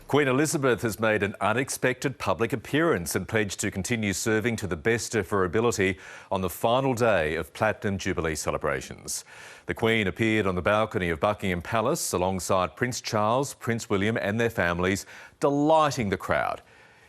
Queen Elizabeth has made an unexpected public appearance and pledged to continue serving to the best of her ability on the final day of Platinum Jubilee celebrations. The Queen appeared on the balcony of Buckingham Palace alongside Prince Charles, Prince William and their families, delighting the crowd.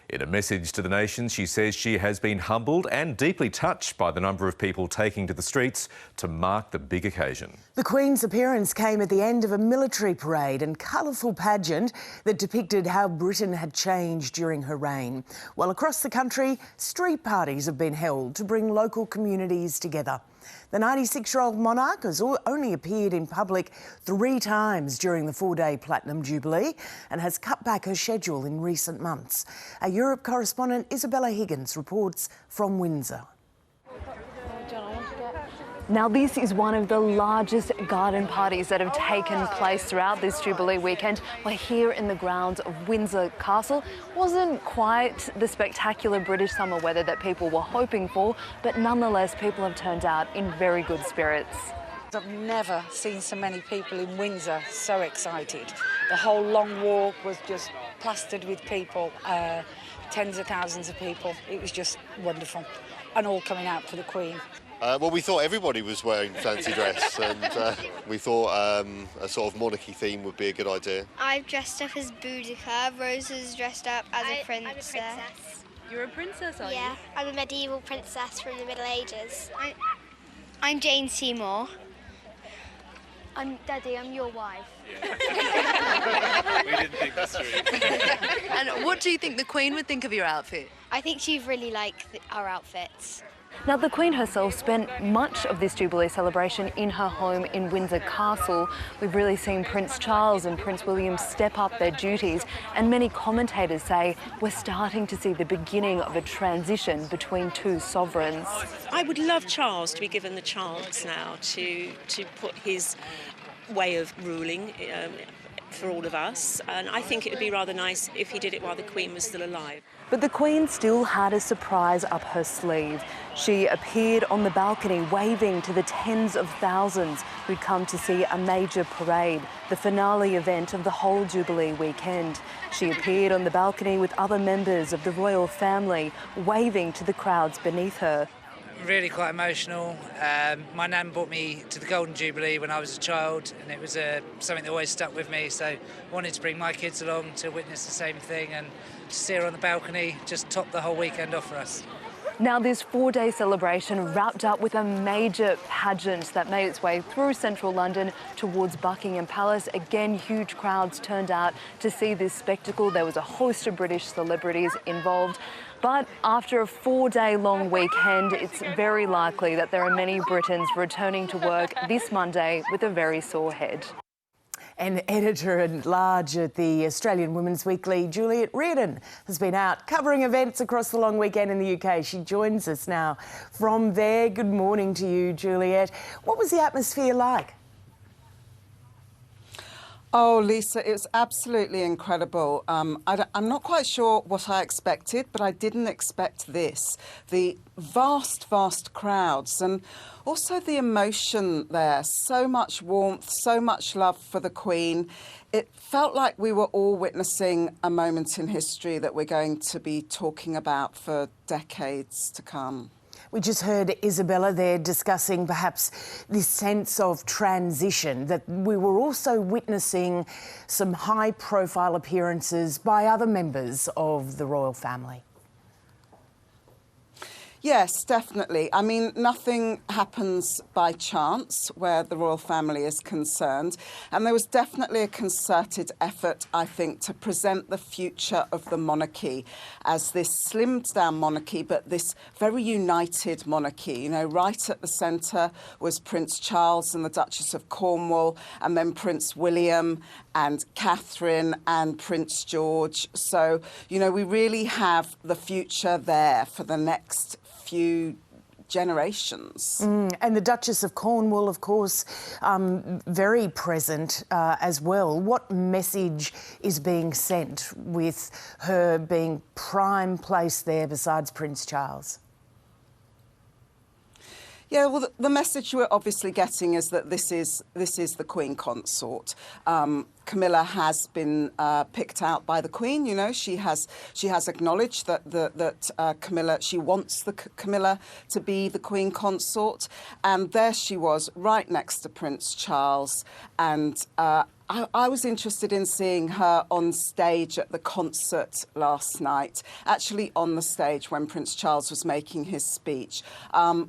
In a message to the nation, she says she has been humbled and deeply touched by the number of people taking to the streets to mark the big occasion. The Queen's appearance came at the end of a military parade and colourful pageant that depicted how Britain had changed during her reign. While across the country, street parties have been held to bring local communities together. The 96-year-old monarch has only appeared in public 3 times during the 4-day Platinum Jubilee and has cut back her schedule in recent months. Our Europe correspondent Isabella Higgins reports from Windsor. Now, this is one of the largest garden parties that have taken place throughout this Jubilee weekend. We're here in the grounds of Windsor Castle. Wasn't quite the spectacular British summer weather that people were hoping for, but nonetheless, people have turned out in very good spirits. I've never seen so many people in Windsor so excited. The whole long walk was just plastered with people, tens of thousands of people. It was just wonderful, and all coming out for the Queen. Well, we thought everybody was wearing fancy dress, and we thought a sort of monarchy theme would be a good idea. I've dressed up as Boudica. Rose is dressed up as a princess. I'm a princess. You're a princess, are you? Yeah, I'm a medieval princess from the Middle Ages. I'm Jane Seymour. I'm Daddy, I'm your wife. We didn't think this through. And what do you think the Queen would think of your outfit? I think she'd really like our outfits. Now, the Queen herself spent much of this Jubilee celebration in her home in Windsor Castle. We've really seen Prince Charles and Prince William step up their duties, and many commentators say we're starting to see the beginning of a transition between two sovereigns. I would love Charles to be given the chance now to put his way of ruling for all of us, and I think it would be rather nice if he did it while the Queen was still alive. But the Queen still had a surprise up her sleeve. She appeared on the balcony waving to the tens of thousands who'd come to see a major parade, the finale event of the whole Jubilee weekend. She appeared on the balcony with other members of the royal family, waving to the crowds beneath her. Really quite emotional. My nan brought me to the Golden Jubilee when I was a child, and it was something that always stuck with me, so I wanted to bring my kids along to witness the same thing, and to see her on the balcony just topped the whole weekend off for us. Now, this 4-day celebration wrapped up with a major pageant that made its way through central London towards Buckingham Palace. Again, huge crowds turned out to see this spectacle. There was a host of British celebrities involved. But after a 4-day long weekend, it's very likely that there are many Britons returning to work this Monday with a very sore head. And editor-at-large at the Australian Women's Weekly, Juliet Reardon, has been out covering events across the long weekend in the UK. She joins us now from there. Good morning to you, Juliet. What was the atmosphere like? Oh, Lisa, it was absolutely incredible. I'm not quite sure what I expected, but I didn't expect this. The vast, vast crowds, and also the emotion there. So much warmth, so much love for the Queen. It felt like we were all witnessing a moment in history that we're going to be talking about for decades to come. We just heard Isabella there discussing perhaps this sense of transition, that we were also witnessing some high-profile appearances by other members of the royal family. Yes, definitely. I mean, nothing happens by chance where the royal family is concerned. And there was definitely a concerted effort, I think, to present the future of the monarchy as this slimmed-down monarchy, but this very united monarchy. You know, right at the centre was Prince Charles and the Duchess of Cornwall, and then Prince William and Catherine and Prince George. So, you know, we really have the future there for the next few generations. And the Duchess of Cornwall, of course, very present as well. What message is being sent with her being prime place there besides Prince Charles? Yeah, well, the message we're obviously getting is that this is the Queen Consort. Camilla has been picked out by the Queen. You know, she has acknowledged that Camilla, she wants Camilla to be the Queen Consort, and there she was, right next to Prince Charles, and I was interested in seeing her on stage at the concert last night, actually on the stage when Prince Charles was making his speech.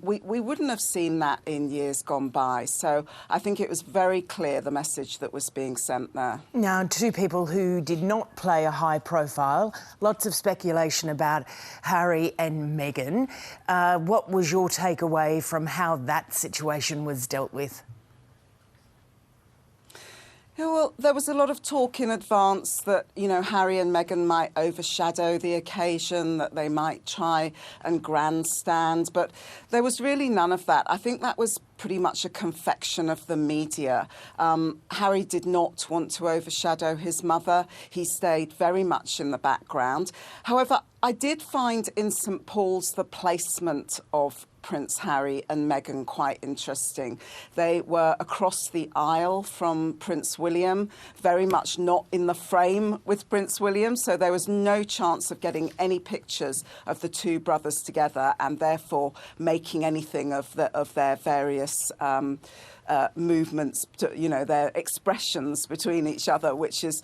We wouldn't have seen that in years gone by, so I think it was very clear the message that was being sent there. Now, two people who did not play a high profile, lots of speculation about Harry and Meghan. What was your takeaway from how that situation was dealt with? Yeah, well, there was a lot of talk in advance that, you know, Harry and Meghan might overshadow the occasion, that they might try and grandstand, but there was really none of that. I think that was pretty much a confection of the media. Harry did not want to overshadow his mother. He stayed very much in the background. However, I did find in St Paul's the placement of Prince Harry and Meghan quite interesting. They were across the aisle from Prince William, very much not in the frame with Prince William, so there was no chance of getting any pictures of the two brothers together and therefore making anything of their various movements, you know, their expressions between each other, which is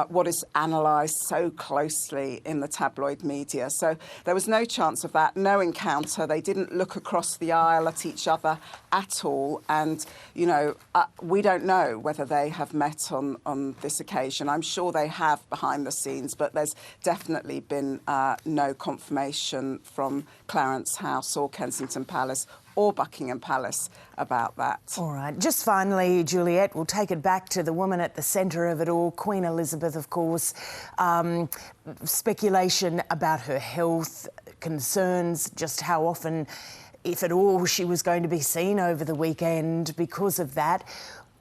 what is analysed so closely in the tabloid media. So there was no chance of that, no encounter. They didn't look across the aisle at each other at all. And, you know, we don't know whether they have met on this occasion. I'm sure they have behind the scenes, but there's definitely been no confirmation from Clarence House or Kensington Palace or Buckingham Palace about that. All right. Just finally, Juliet, we'll take it back to the woman at the centre of it all, Queen Elizabeth, of course. Speculation about her health, concerns, just how often, if at all, she was going to be seen over the weekend because of that.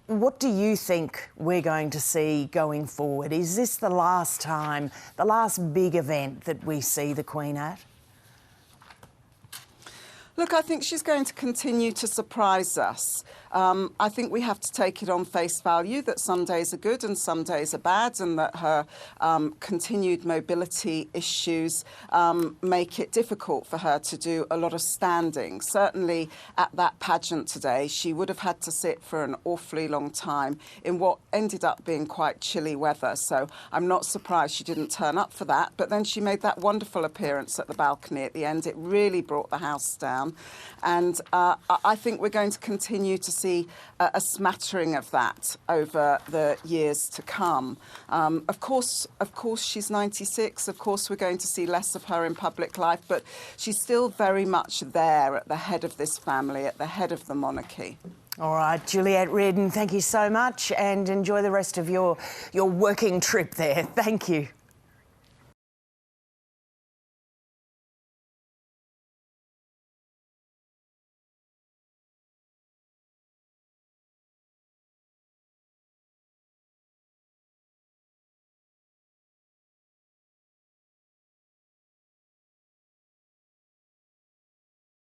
What do you think we're going to see going forward? Is this the last time, the last big event that we see the Queen at? Look, I think she's going to continue to surprise us. I think we have to take it on face value that some days are good and some days are bad, and that her continued mobility issues make it difficult for her to do a lot of standing. Certainly at that pageant today, she would have had to sit for an awfully long time in what ended up being quite chilly weather. So I'm not surprised she didn't turn up for that. But then she made that wonderful appearance at the balcony at the end. It really brought the house down. And I think we're going to continue to see a smattering of that over the years to come. Of course, she's 96. Of course, we're going to see less of her in public life, but she's still very much there at the head of this family, at the head of the monarchy. All right, Juliet Reardon, thank you so much, and enjoy the rest of your working trip there. Thank you.